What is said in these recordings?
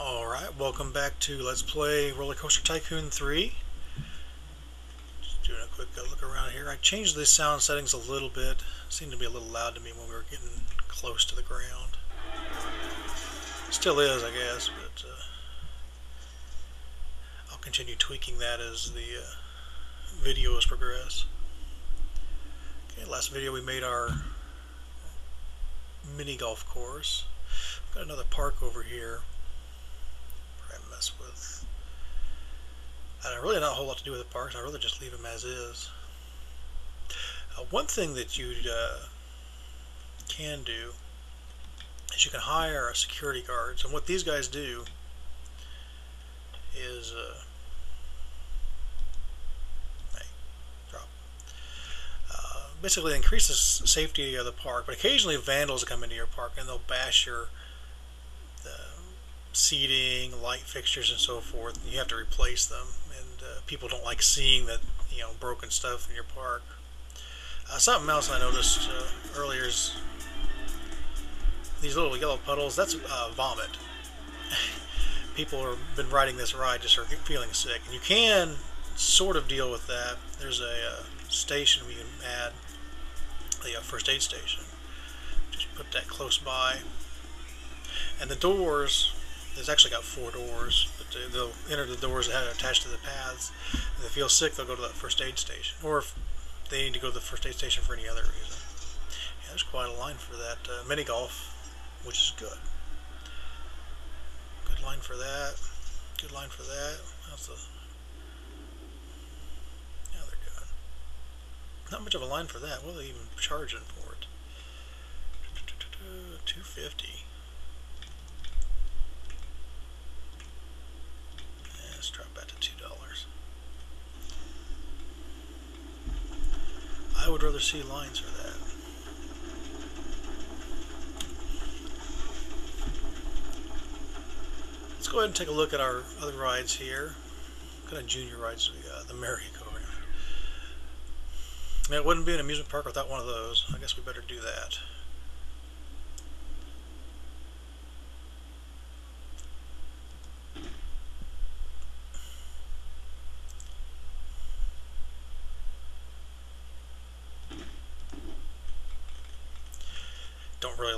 Alright, welcome back to Let's Play Roller Coaster Tycoon 3. Just doing a quick look around here. I changed the sound settings a little bit. It seemed to be a little loud to me when we were getting close to the ground. Still is, I guess, but I'll continue tweaking that as the videos progress. Okay, last video we made our mini golf course. Got another park over here. Mess with. Really not a whole lot to do with the parks. I really just leave them as is. One thing that you can do is you can hire a security guards, and what these guys do is hey, drop. Basically increase the safety of the park, but occasionally vandals come into your park and they'll bash your seating, light fixtures, and so forth. And you have to replace them, and people don't like seeing that broken stuff in your park. Something else I noticed earlier is these little yellow puddles. That's vomit. People have been riding this ride just are feeling sick, and you can sort of deal with that. There's a station we can add, the first aid station. Just put that close by, and the doors. It's actually got 4 doors, but they'll enter the doors that are attached to the paths. If they feel sick, they'll go to that first aid station, or if they need to go to the first aid station for any other reason. Yeah, there's quite a line for that mini golf, which is good. Good line for that. Good line for that. That's the. Yeah, they're good. Not much of a line for that. What are they even charging for it? $250. Let's drop that to $2. I would rather see lines for that. Let's go ahead and take a look at our other rides here. What kind of junior rides we got? The merry-go-round. It wouldn't be an amusement park without one of those. I guess we better do that. Don't really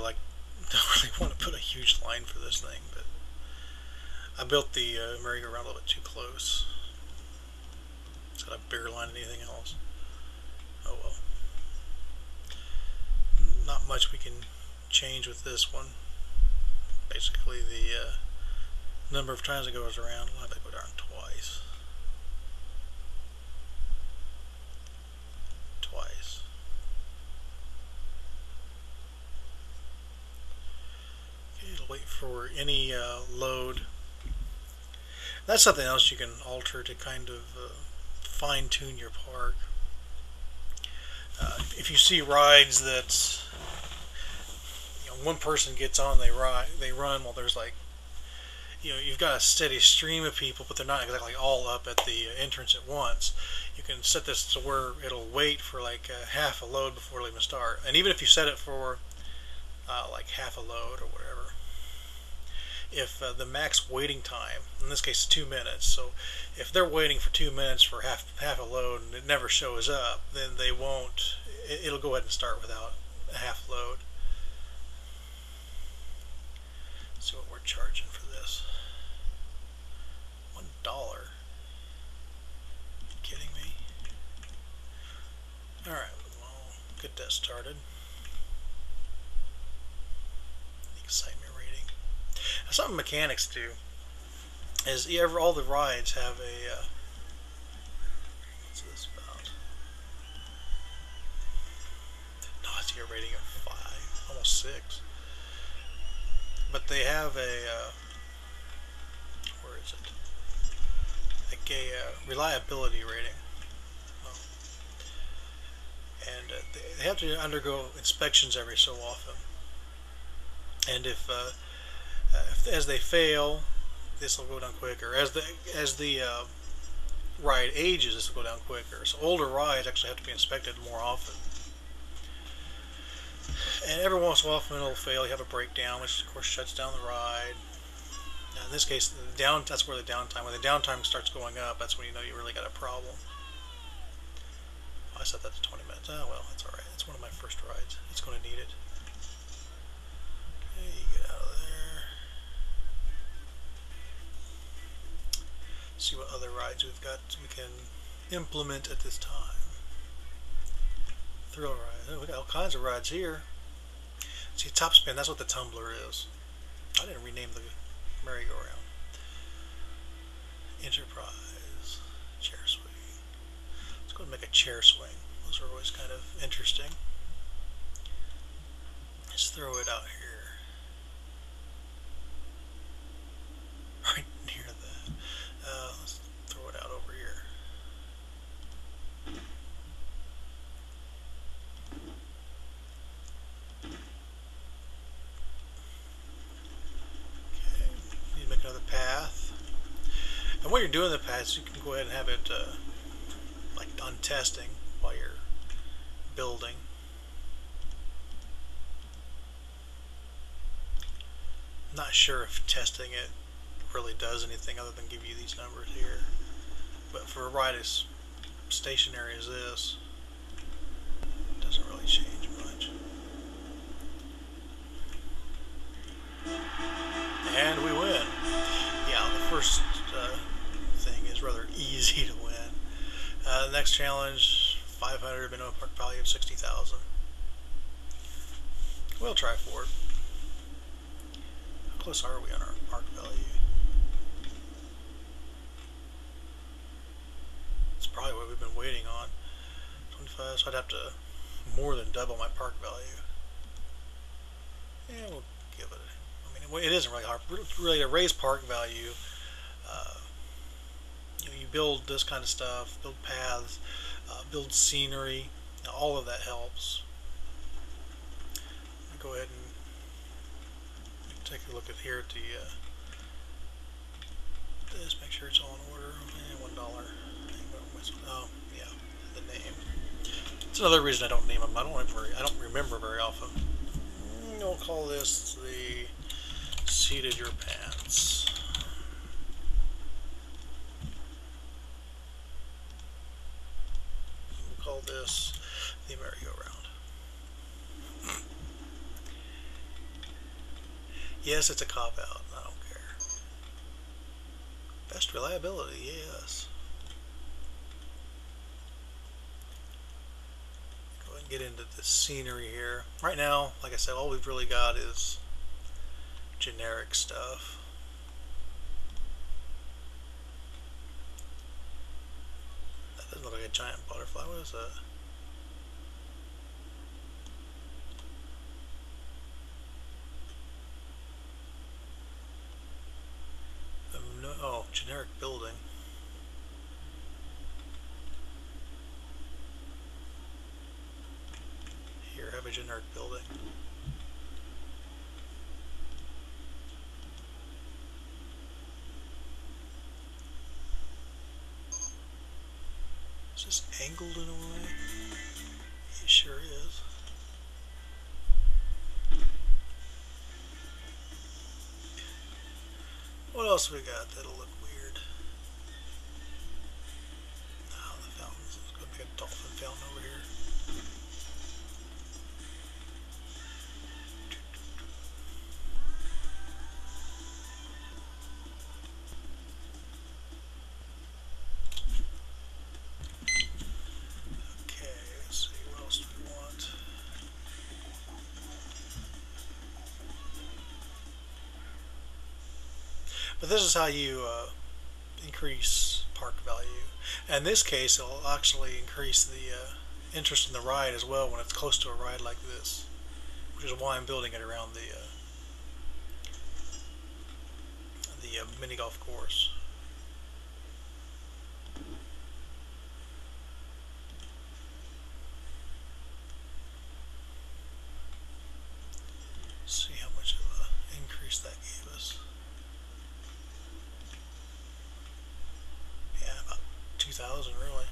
want to put a huge line for this thing, but I built the merry-go-round a little bit too close. It's got a bigger line than anything else. Oh well. Not much we can change with this one. Basically, the number of times it goes around, we'll have to go down twice. Wait for any load. That's something else you can alter to kind of fine-tune your park. If you see rides that one person gets on, they run while there's you've got a steady stream of people, but they're not exactly all up at the entrance at once. You can set this to where it'll wait for half a load before it'll even start. And even if you set it for half a load or whatever, if the max waiting time, in this case, is 2 minutes, so if they're waiting for 2 minutes for half a load and it never shows up, then they won't. It'll go ahead and start without a half load. Let's see what we're charging for this. $1. Are you kidding me? All right, well, get that started. Excitement rating. Something mechanics do is all the rides have a what's this about? No, I see a rating of 5, almost 6. But they have a where is it? Like a reliability rating. Oh. And they have to undergo inspections every so often. And if as they fail, this will go down quicker. As the ride ages, this will go down quicker. So older rides actually have to be inspected more often. And every once in a while, it'll fail. You have a breakdown, which of course shuts down the ride. Now in this case, that's where the downtime. When the downtime starts going up, that's when you know you really got a problem. I set that to 20 minutes. Oh well, that's alright. It's one of my first rides. It's going to need it. Okay, you get out of there. See what other rides we've got we can implement at this time. Thrill rides. Oh, we got all kinds of rides here. See, top spin, that's what the tumbler is. I didn't rename the merry-go-round. Enterprise. Chair swing. Let's go and make a chair swing. Those are always kind of interesting. Let's throw it out here. Right near that. Let's throw it out over here. Okay, need to make another path. And while you're doing the paths, you can go ahead and have it like on testing while you're building. I'm not sure if testing it really does anything other than give you these numbers here. But for a ride as stationary as this, it doesn't really change much. And we win. Yeah, the first thing is rather easy to win. The next challenge, 500, minimum park value of 60,000. We'll try for it. How close are we on our park value? It's probably what we've been waiting on. 25, so I'd have to more than double my park value. Yeah, we'll give it. I mean, it isn't really hard. Really, to raise park value, you build this kind of stuff, build paths, build scenery. All of that helps. Go ahead and take a look at here at the this. Make sure it's all in order. $1. Oh yeah, the name. It's another reason I don't name them. I don't remember very often. We'll call this the Seated Your Pants. We'll call this the merry-go-round. Yes, it's a cop-out. I don't care. Best reliability, yes. Go ahead and get into the scenery here. Right now, like I said, all we've really got is generic stuff. That doesn't look like a giant butterfly. What is that? Oh, generic building. Here, have a generic building. Is this angled in a way? It sure is. What else we got that'll look weird? Oh, the fountains. There's going to be a dolphin fountain over here. Okay, let's see. What else do we want? But this is how you increase park value. And in this case, it'll actually increase the interest in the ride as well when it's close to a ride like this, which is why I'm building it around the mini golf course. See how much of an increase that gave us. Yeah, about 2,000 really.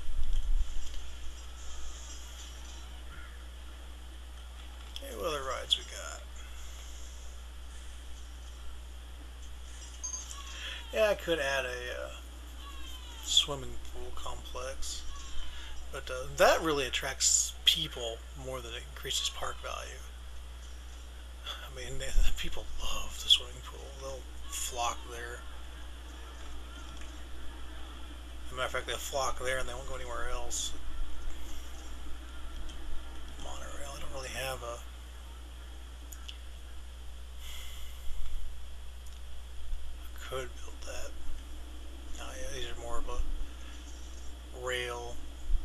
Okay, what other rides we got? Yeah, I could add a swimming pool complex, but that really attracts people more than it increases park value. I mean, people love the swimming pool. They'll flock there. As a matter of fact, they'll flock there and they won't go anywhere else. Monorail. I don't really have a. I could build that. Oh yeah, these are more of a rail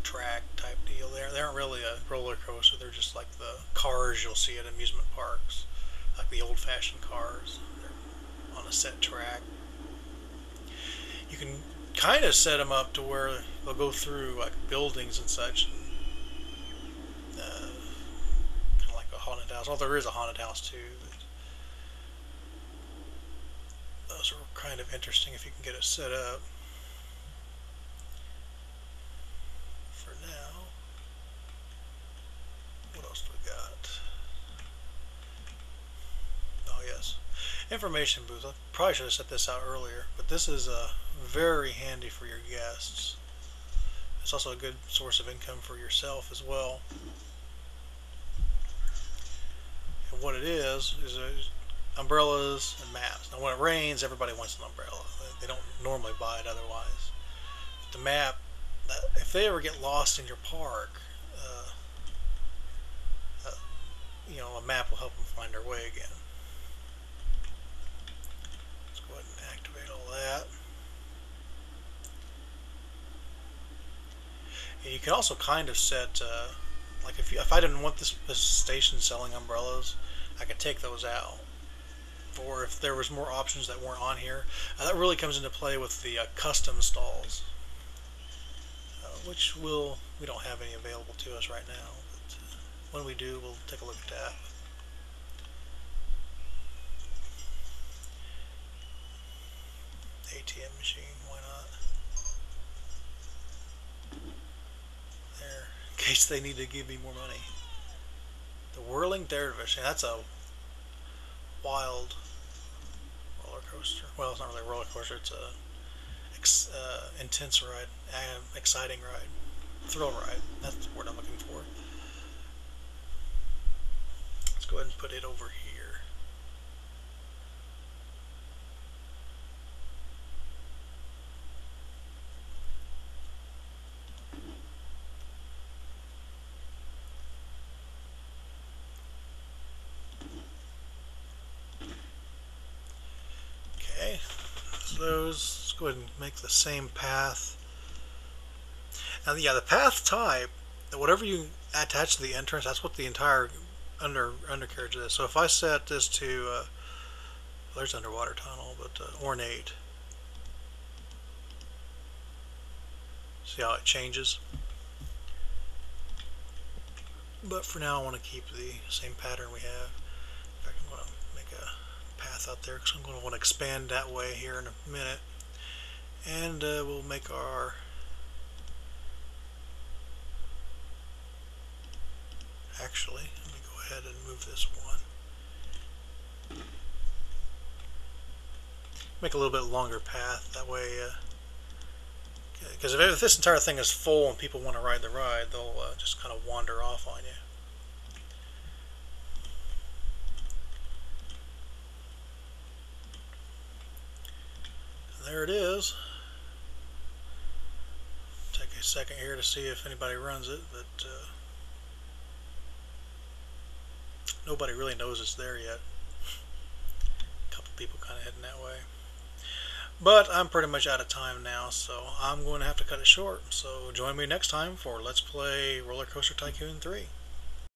track type deal. They aren't really a roller coaster. They're just like the cars you'll see at amusement parks, like the old-fashioned cars. They're on a set track. You can kind of set them up to where they'll go through like buildings and such, and kind of like a haunted house. Although there is a haunted house too. But those are kind of interesting if you can get it set up. For now, what else do we got? Oh yes, information booth. I probably should have set this out earlier, but this is very handy for your guests. It's also a good source of income for yourself as well. And what it is umbrellas and maps. Now when it rains, everybody wants an umbrella. They don't normally buy it otherwise. But the map, if they ever get lost in your park, uh, uh, a map will help them find their way again. Let's go ahead and activate all that. And you can also kind of set, like if I didn't want this station selling umbrellas, I could take those out. Or if there was more options that weren't on here, that really comes into play with the custom stalls, which we don't have any available to us right now. But when we do, we'll take a look at that. ATM machine, why not? There, in case they need to give me more money. The whirling dervish, that's a wild roller coaster. Well, it's not really a roller coaster. It's a intense ride, exciting ride, thrill ride. That's the word I'm looking for. Let's go ahead and put it over here. Okay, so let's go ahead and make the same path. Now, yeah, the path type, whatever you attach to the entrance, that's what the entire undercarriage is. So if I set this to, there's underwater tunnel, but ornate. See how it changes? But for now, I want to keep the same pattern we have. In fact, I'm going to make a path out there because I'm going to want to expand that way here in a minute. And we'll make our actually, let me go ahead and move this one. Make a little bit longer path, that way, because if this entire thing is full and people want to ride the ride, they'll just kind of wander off on you. And there it is. Take a second here to see if anybody runs it, but nobody really knows it's there yet. A couple people kind of heading that way. But I'm pretty much out of time now, so I'm going to have to cut it short. So join me next time for Let's Play Roller Coaster Tycoon 3.